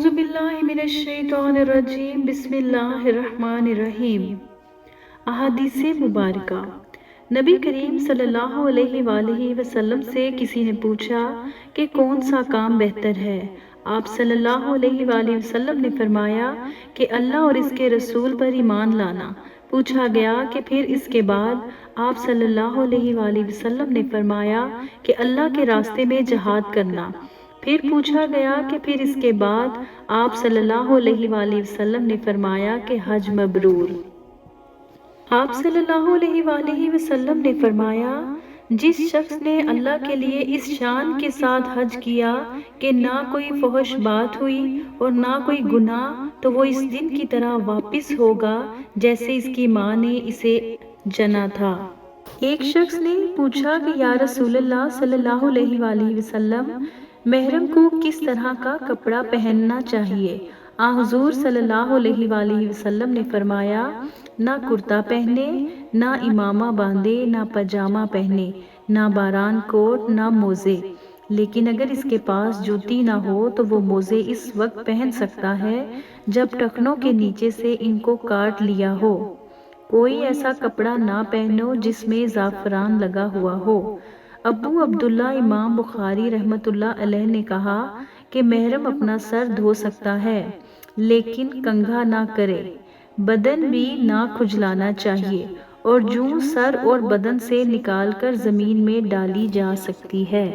اعوذ باللہ من الشیطان الرجیم بسم اللہ الرحمن الرحیم۔ احادیث مبارکہ۔ نبی کریم صلی اللہ علیہ وآلہ وسلم سے کسی نے پوچھا کہ کون سا کام بہتر ہے؟ آپ صلی اللہ علیہ وآلہ وسلم نے فرمایا کہ اللہ اور اس کے رسول پر ایمان لانا۔ پوچھا گیا کہ پھر اس کے بعد؟ آپ صلی اللہ علیہ وآلہ وسلم نے فرمایا کہ اللہ کے راستے میں جہاد کرنا۔ پھر پوچھا گیا کہ پھر اس کے بعد؟ آپ صلی اللہ علیہ وآلہ وسلم نے فرمایا کہ حج مبرور۔ آپ صلی اللہ علیہ وآلہ وسلم نے فرمایا جس شخص نے اللہ کے لیے اس شان کے ساتھ حج کیا کہ نہ کوئی فحش بات ہوئی اور نہ کوئی گناہ، تو وہ اس دن کی طرح واپس ہوگا جیسے اس کی ماں نے اسے جنا تھا۔ ایک شخص نے پوچھا کہ یا رسول اللہ صلی اللہ علیہ وآلہ وسلم، محرم کو کس طرح کا کپڑا پہننا چاہیے؟ حضور صلی اللہ علیہ وآلہ وسلم نے فرمایا نہ کرتا پہنے، نہ امامہ باندھے، نہ پاجامہ پہنے، نہ باران کوٹ، نہ موزے، لیکن اگر اس کے پاس جوتی نہ ہو تو وہ موزے اس وقت پہن سکتا ہے جب ٹخنوں کے نیچے سے ان کو کاٹ لیا ہو۔ کوئی ایسا کپڑا نہ پہنو جس میں زعفران لگا ہوا ہو۔ ابو عبداللہ امام بخاری رحمۃ اللہ علیہ نے کہا کہ محرم اپنا سر دھو سکتا ہے لیکن کنگھا نہ کرے، بدن بھی نہ کھجلانا چاہیے، اور جوں سر اور بدن سے نکال کر زمین میں ڈالی جا سکتی ہے۔